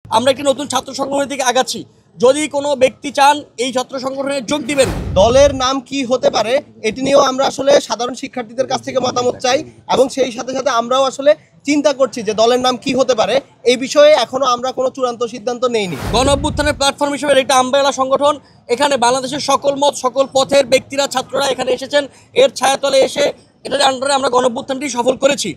আমরা একটি নতুন ছাত্র সংগঠনের দিকে আগাচ্ছি। যদি কোনো ব্যক্তি চান এই ছাত্র সংগঠনে যোগ দিবেন, দলের নাম কি হতে পারে এটি নিয়েও আমরা আসলে সাধারণ শিক্ষার্থীদের কাছ থেকে মতামত চাই এবং সেই সাথে সাথে আমরাও আসলে চিন্তা করছি যে দলের নাম কি হতে পারে। এই বিষয়ে এখনো আমরা কোনো চূড়ান্ত সিদ্ধান্ত নেইনি। গণঅভ্যুত্থানের প্ল্যাটফর্ম হিসেবে একটা আমব্রেলা সংগঠন, এখানে বাংলাদেশের সকল মত সকল পথের ব্যক্তিরা ছাত্ররা এখানে এসেছেন। এর ছায়াতলে এসে এটার আন্ডারে আমরা গণঅভ্যুত্থানটি সফল করেছি।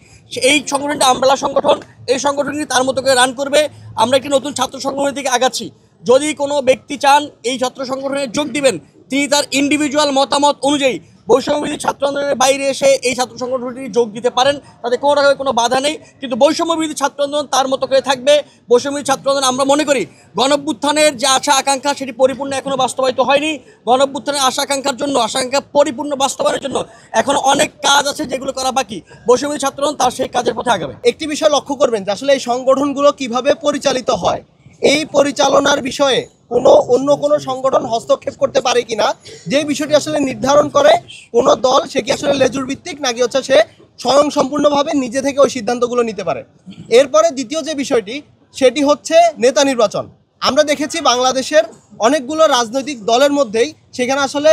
এই সংগঠনটি আমব্রেলা সংগঠন, এই সংগঠনটি তার মতো করে রান করবে। আমরা একটি নতুন ছাত্র সংগঠনের দিকে আগাচ্ছি। যদি কোনো ব্যক্তি চান এই ছাত্র সংগঠনে যোগ দিবেন, তিনি তার ইন্ডিভিজুয়াল মতামত অনুযায়ী বৈষম্যবিরোধী ছাত্র আন্দোলনের বাইরে এসে এই ছাত্র সংগঠনটি যোগ দিতে পারেন, তাতে কোনো রকমের কোনো বাধা নেই। কিন্তু বৈষম্যবিরোধী ছাত্র আন্দোলন তার মতো করে থাকবে। বৈষম্যবিরোধী ছাত্র আন্দোলন আমরা মনে করি গণঅভ্যুত্থানের যে আশা আকাঙ্ক্ষা সেটি পরিপূর্ণ এখনও বাস্তবায়িত হয়নি। গণঅভ্যুত্থানের আশা আকাঙ্ক্ষার জন্য আকাঙ্ক্ষা পরিপূর্ণ বাস্তবায়নের জন্য এখন অনেক কাজ আছে যেগুলো করা বাকি। বৈষম্যবিরোধী ছাত্র আন্দোলন তার সেই কাজের পথে আগাবে। একটি বিষয় লক্ষ্য করবেন যে আসলে এই সংগঠনগুলো কিভাবে পরিচালিত হয়, এই পরিচালনার বিষয়ে অন্য কোনো সংগঠন হস্তক্ষেপ করতে পারে কিনা, যে বিষয়টি আসলে নির্ধারণ করে কোন দল সে কি আসলে লেজুর ভিত্তিক নাকি হচ্ছে সে স্বয়ং সম্পূর্ণভাবে নিজে থেকে ওই সিদ্ধান্তগুলো নিতে পারে। এরপরে দ্বিতীয় যে বিষয়টি সেটি হচ্ছে নেতা নির্বাচন। আমরা দেখেছি বাংলাদেশের অনেকগুলো রাজনৈতিক দলের মধ্যেই সেখানে আসলে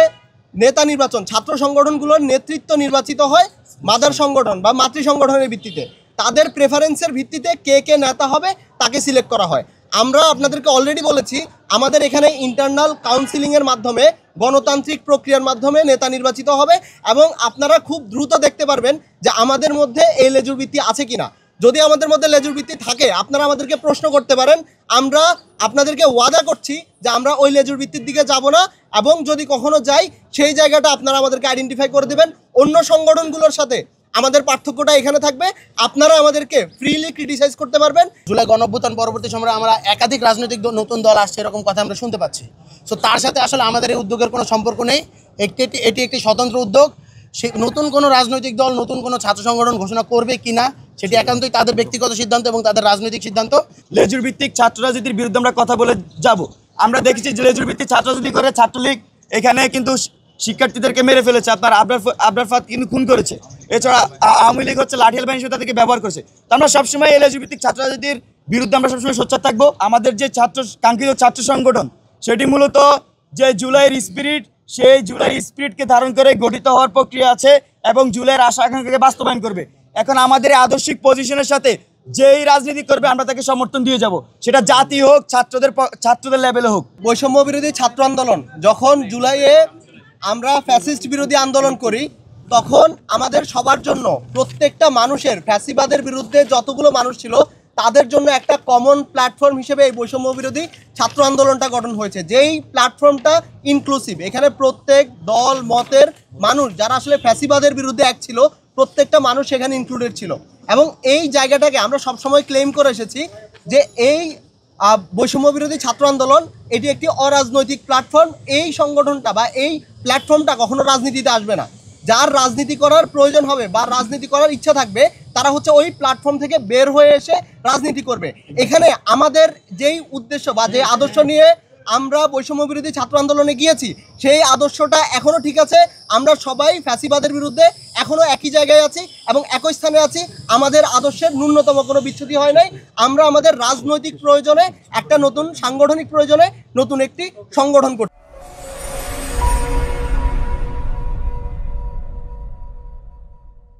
নেতা নির্বাচন, ছাত্র সংগঠনগুলোর নেতৃত্ব নির্বাচিত হয় মাদার সংগঠন বা মাতৃ সংগঠনের ভিত্তিতে। তাদের প্রেফারেন্সের ভিত্তিতে কে কে নেতা হবে তাকে সিলেক্ট করা হয়। আমরা আপনাদেরকে অলরেডি বলেছি আমাদের এখানে ইন্টারনাল কাউন্সিলিংয়ের মাধ্যমে গণতান্ত্রিক প্রক্রিয়ার মাধ্যমে নেতা নির্বাচিত হবে এবং আপনারা খুব দ্রুত দেখতে পারবেন যে আমাদের মধ্যে এই লেজুর ভিত্তি আছে কিনা। যদি আমাদের মধ্যে লেজুর ভিত্তি থাকে আপনারা আমাদেরকে প্রশ্ন করতে পারেন, আমরা আপনাদেরকে ওয়াদা করছি যে আমরা ওই লেজুর ভিত্তির দিকে যাব না এবং যদি কখনো যাই সেই জায়গাটা আপনারা আমাদেরকে আইডেন্টিফাই করে দেবেন। অন্য সংগঠনগুলোর সাথে আমাদের পার্থক্যটা এখানে থাকবে, আপনারা আমাদেরকে ফ্রিলি ক্রিটিসাইজ করতে পারবেন। জুলাই গণঅভ্যুত্থান পরবর্তী সময়ে আমরা একাধিক রাজনৈতিক নতুন দল আসছে এরকম কথা আমরা শুনতে পাচ্ছি। সো তার সাথে আসলে আমাদের এই উদ্যোগের কোনো সম্পর্ক নেই। এটি একটি স্বতন্ত্র উদ্যোগ। সে নতুন কোনো রাজনৈতিক দল নতুন কোনো ছাত্র সংগঠন ঘোষণা করবে কিনা সেটি একান্তই তাদের ব্যক্তিগত সিদ্ধান্ত এবং তাদের রাজনৈতিক সিদ্ধান্ত। লেজুর ভিত্তিক ছাত্র রাজনীতির বিরুদ্ধে আমরা কথা বলে যাব। আমরা দেখেছি যে লেজুর ভিত্তিক ছাত্র রাজনীতি করে ছাত্রলীগ এখানে কিন্তু শিক্ষার্থীদেরকে মেরে ফেলেছে, আপনার আবরার ফাত কিন্তু খুন করেছে। এছাড়া আওয়ামী লীগ হচ্ছে লাঠিয়াল বাহিনী তাদেরকে ব্যবহার করেছে। তো আমরা সবসময় এই লেজুর ভিত্তিক ছাত্র রাজনীতির বিরুদ্ধে আমরা সবসময় সোচ্চার থাকবো। আমাদের যে কাঙ্ক্ষিত ছাত্র সংগঠন সেটি মূলত যে জুলাইয়ের স্পিরিট, সেই জুলাইয়ের স্পিরিটকে ধারণ করে গঠিত হওয়ার প্রক্রিয়া আছে এবং জুলাইয়ের আশা আকাঙ্ক্ষাকে বাস্তবায়ন করবে। এখন আমাদের এই আদর্শিক পজিশনের সাথে যেই রাজনীতি করবে আমরা তাকে সমর্থন দিয়ে যাব, সেটা জাতি হোক ছাত্রদের লেভেলে হোক। বৈষম্য বিরোধী ছাত্র আন্দোলন যখন জুলাইয়ে আমরা ফ্যাসিস্ট বিরোধী আন্দোলন করি তখন আমাদের সবার জন্য প্রত্যেকটা মানুষের ফ্যাসিবাদের বিরুদ্ধে যতগুলো মানুষ ছিল তাদের জন্য একটা কমন প্ল্যাটফর্ম হিসেবে এই বৈষম্য বিরোধী ছাত্র আন্দোলনটা গঠন হয়েছে, যেই প্ল্যাটফর্মটা ইনক্লুসিভ। এখানে প্রত্যেক দল মতের মানুষ যারা আসলে ফ্যাসিবাদের বিরুদ্ধে এক ছিল প্রত্যেকটা মানুষ এখানে ইনক্লুডেড ছিল এবং এই জায়গাটাকে আমরা সবসময় ক্লেম করে এসেছি যে এই বৈষম্য বিরোধী ছাত্র আন্দোলন এটি একটি অরাজনৈতিক প্ল্যাটফর্ম। এই সংগঠনটা বা এই প্ল্যাটফর্মটা কখনো রাজনীতিতে আসবে না। যার রাজনীতি করার প্রয়োজন হবে বা রাজনীতি করার ইচ্ছা থাকবে তারা হচ্ছে ওই প্ল্যাটফর্ম থেকে বের হয়ে এসে রাজনীতি করবে। এখানে আমাদের যেই উদ্দেশ্য বা যে আদর্শ নিয়ে আমরা বৈষম্য বিরোধী ছাত্র আন্দোলনে গিয়েছি সেই আদর্শটা এখনও ঠিক আছে। আমরা সবাই ফ্যাসিবাদের বিরুদ্ধে এখনও একই জায়গায় আছি এবং একই স্থানে আছি। আমাদের আদর্শের ন্যূনতম কোনো বিচ্যুতি হয় নাই। আমরা আমাদের রাজনৈতিক প্রয়োজনে একটা নতুন সাংগঠনিক প্রয়োজনে নতুন একটি সংগঠন করছি।